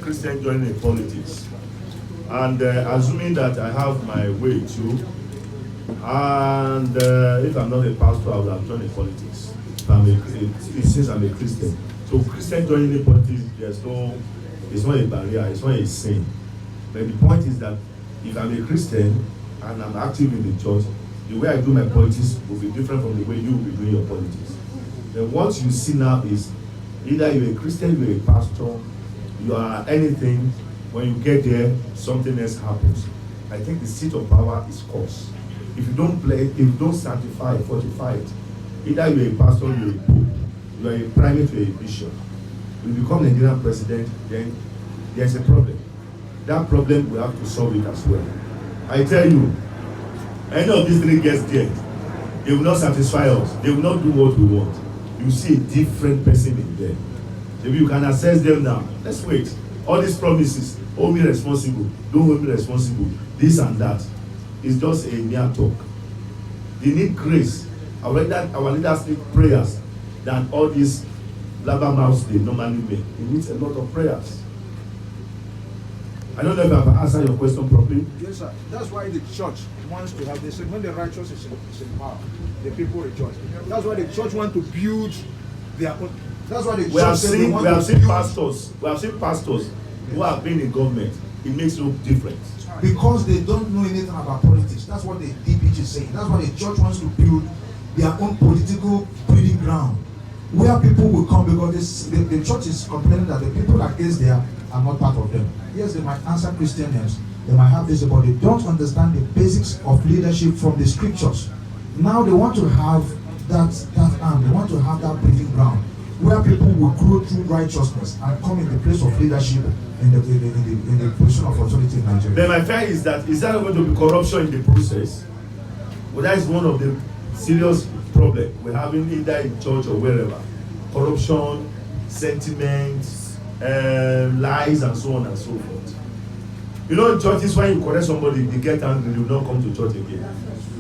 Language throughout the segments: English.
Christian joining politics, and assuming that I have my way too, and if I'm not a pastor, I would have joined politics. Since I'm a Christian, so Christian joining politics, it's not a barrier, it's not a sin. But the point is that if I'm a Christian and I'm active in the church, the way I do my politics will be different from the way you will be doing your politics. Then what you see now is either you're a Christian, you're a pastor, you are anything. When you get there, something else happens. I think the seat of power is cause. If you don't sanctify, fortify it, either you're a pastor, you're a pope, you're a primate, you're a bishop. You become the Nigerian president, then there's a problem. That problem, we have to solve it as well. I tell you, any of these three gets there, they will not satisfy us. They will not do what we want. You see a different person in there. Maybe you can assess them now. Let's wait. All these promises, hold me responsible, don't hold me responsible, this and that, is just a mere talk. They need grace. Our leaders need prayers than all these blabbermouths they normally make. It needs a lot of prayers. I don't know if I've answered your question properly. Yes, sir. That's why the church wants to have this. When the righteous is in power, the people rejoice. That's why the church wants to build their own. That's why the church we have seen pastors who have been in government. It makes no difference. Because they don't know anything about politics. That's what the DPG is saying. That's why the church wants to build their own political breeding ground, where people will come, because the church is complaining that the people that is there are not part of them. Yes, they might answer Christian names, they might have this, but they don't understand the basics of leadership from the scriptures. Now they want to have that arm, they want to have that breeding ground, where people will grow through righteousness and come in the place of leadership in the position of authority in Nigeria. Then my fear is that going to be corruption in the process? Well, that is one of the serious problems we're having either in church or wherever. Corruption, sentiments, lies, and so on and so forth. You know, in churches, when you correct somebody, they get angry, they will not come to church again.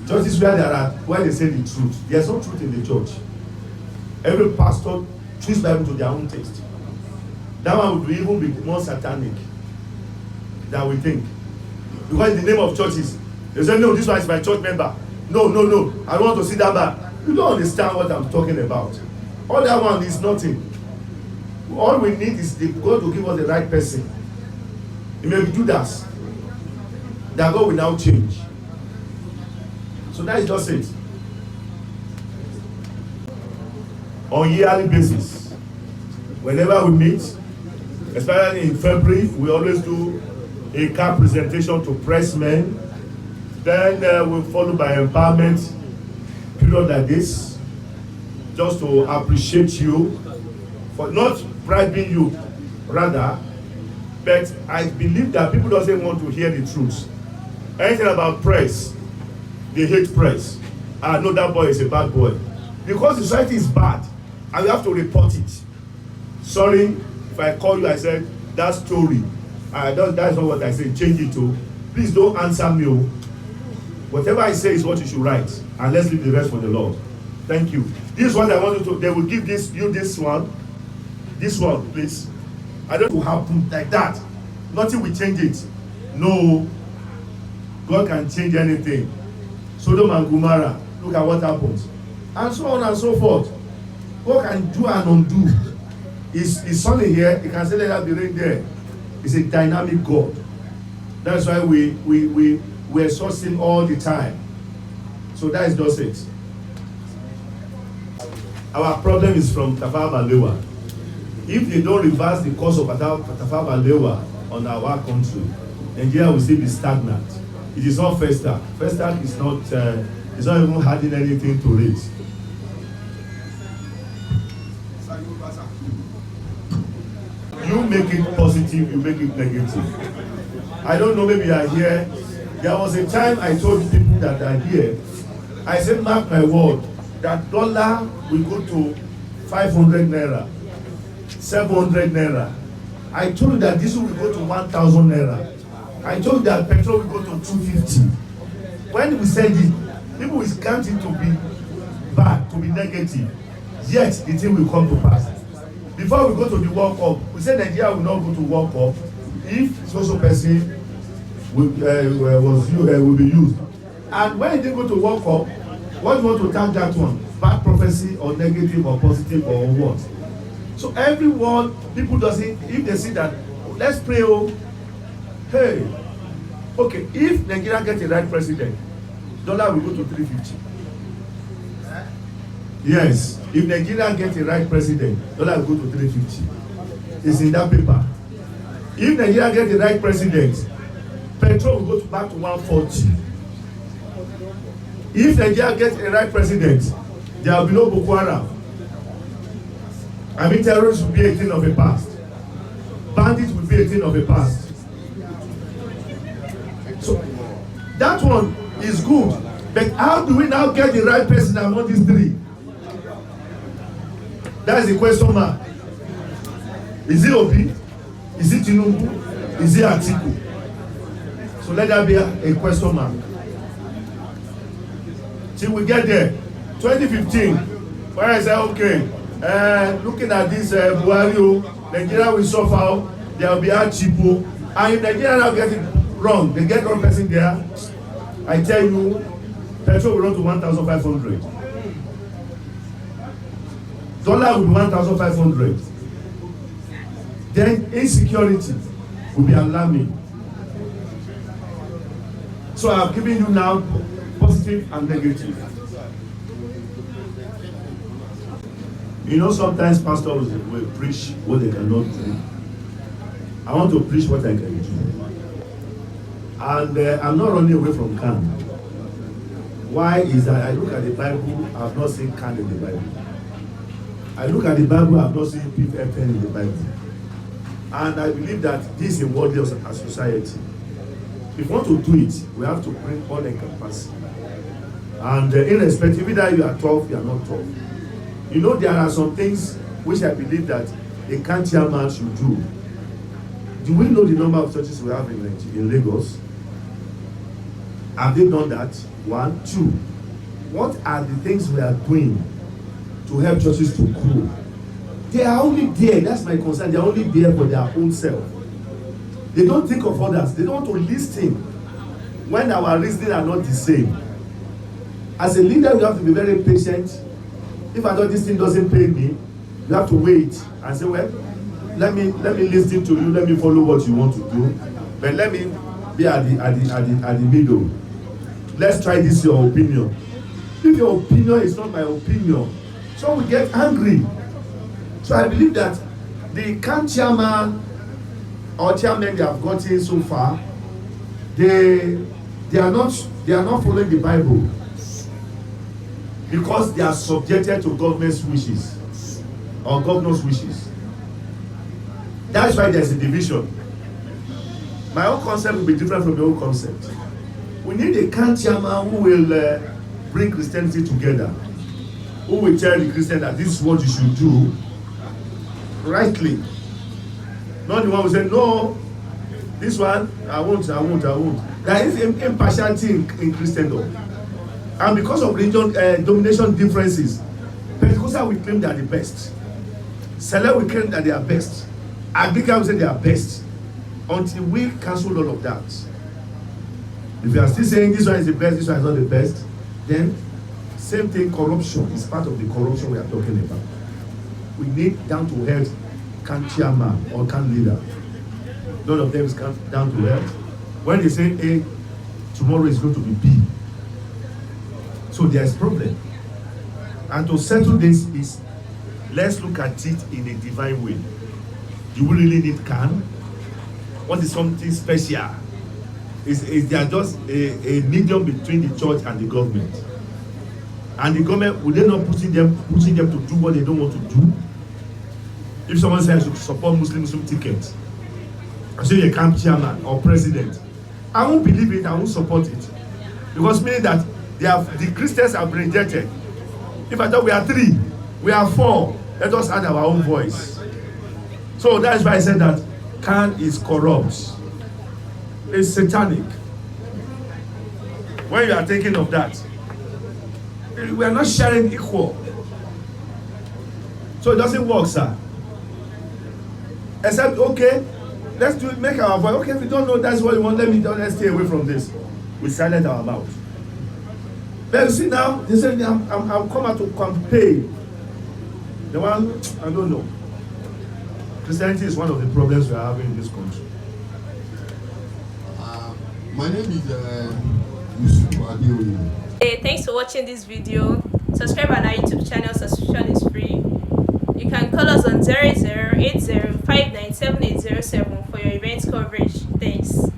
Churches where they say the truth, there's no truth in the church. Every pastor twists Bible to their own taste. That one would even be more satanic than we think. Because in the name of churches, they say, no, this one is my church member. No, I don't want to see that man. You don't understand what I'm talking about. All that one is nothing. All we need is God to give us the right person. It may be Judas. That God will now change. So that is just it. On yearly basis, whenever we meet, especially in February, we always do a card presentation to pressmen. Then we'll follow by empowerment period like this, just to appreciate you for not bribing you, rather. But I believe that people doesn't want to hear the truth. Anything about press, they hate press. I know that boy is a bad boy. Because society is bad, and you have to report it. Sorry if I call you, I said, that story, that's not what I said, change it to. Please don't answer me. Whatever I say is what you should write, and let's leave the rest for the Lord. Thank you. This one I want you to, they will give you this one, please. I don't want to happen like that. Nothing will change it. No, God can change anything. Sodom and Gomorrah, look at what happens, and so on and so forth. God can do and undo. It's sunny here, he can say let there be rain there. It's a dynamic God. That's why we're sourcing all the time. So that is just it. Our problem is from Tafawa Balewa. If they don't reverse the course of Tafawa Balewa on our country, Nigeria will still be stagnant. It is not Festac. Festac is not even adding anything to it. You make it positive, you make it negative. I don't know, maybe you are here. There was a time I told people that are here, I said, mark my word, that dollar will go to 500 naira, 700 naira. I told you that diesel will go to 1,000 naira. I told you that petrol will go to 250. When we said it, people will count it to be bad, to be negative. Yet the thing will come to pass. Before we go to the World Cup, we said Nigeria will not go to World Cup. if social person will be used. And when you didn't go to World Cup, what do you want to tag that one? Bad prophecy or negative or positive or what? So everyone, people doesn't, if they see that, let's pray, oh, hey, okay, if Nigeria gets the right president, dollar will go to 350. Yes, if Nigeria gets the right president, dollar will go to 350. It's in that paper. If Nigeria gets the right president, petrol will go back to 140. If Nigeria gets a right president, there will be no Boko Haram. I mean, terrorists will be a thing of the past. Bandits will be a thing of the past. So that one is good. But how do we now get the right person among these three? That is the question mark. Is it Obi? Is it Tinubu? Is it Atiku? So let that be a question mark. Till we get there. 2015, where I say, okay, looking at this Buhari, Nigeria will suffer, there will be a cheapo. And if Nigeria now get it wrong, they get wrong person there, I tell you, petrol will run to 1,500. Dollar will be 1,500. Then insecurity will be alarming. So I have given you now positive and negative. You know, sometimes pastors will preach what they cannot do. I want to preach what I can do. And I'm not running away from can. Why is that? I look at the Bible, I have not seen can in the Bible. I look at the Bible, I have not seen PFN in the Bible. And I believe that this is a worldly society. If we want to do it, we have to bring all encompassing. And irrespective whether you are tough, you are not tough. You know, there are some things which I believe that a county chairman should do. Do we know the number of churches we have in Lagos? Have they done that? 1, 2. What are the things we are doing to help churches to grow? They are only there, that's my concern, they are only there for their own self. They don't think of others, they don't want to listen when our reasoning are not the same. As a leader, you have to be very patient. If I know this thing doesn't pay me, you have to wait and say, well, let me listen to you, let me follow what you want to do, but let me be at the middle. Let's try this your opinion. If your opinion is not my opinion, so we get angry. So I believe that the camp chairman or chairman they have gotten so far, they are not following the Bible because they are subjected to government's wishes or governor's wishes. That's why there's a division. My own concept will be different from your own concept. We need a camp chairman who will bring Christianity together, who will tell the Christian that this is what you should do rightly. Not the one who say, no, this one, I won't. There is impartiality in Christendom. And because of religion domination differences, Pentecostal will claim they are the best. Seller will claim that they are best. Anglican will say they are best. Until we cancel all of that. If you are still saying this one is the best, this one is not the best, then same thing, corruption is part of the corruption we are talking about. We need down to earth camp chairman or camp leader. None of them is down to earth. When they say A, tomorrow is going to be B. So there is problem. And to settle this is, let's look at it in a divine way. Do we really need can? What is something special? Is there just a medium between the church and the government? And the government, will they not pushing them to do what they don't want to do? If someone says I should support Muslim ticket, I say a camp chairman or president, I won't believe it, I won't support it. Because meaning that the Christians have been rejected. If I thought we are 3, we are 4, let us add our own voice. So that's why I said that can is corrupt. It's satanic. When you are thinking of that, we are not sharing equal. So it doesn't work, sir. Except, okay, let's do it, make our voice. Okay, if you don't know that's what you want, let's stay away from this. We silence our mouth. But you see now, they say I'm coming to campaign. The one, I don't know. Christianity is one of the problems we are having in this country. My name is Ayodele. Hey, thanks for watching this video. Subscribe on our YouTube channel, subscription is free. You can call us on 0080 597807 for your event coverage. Thanks.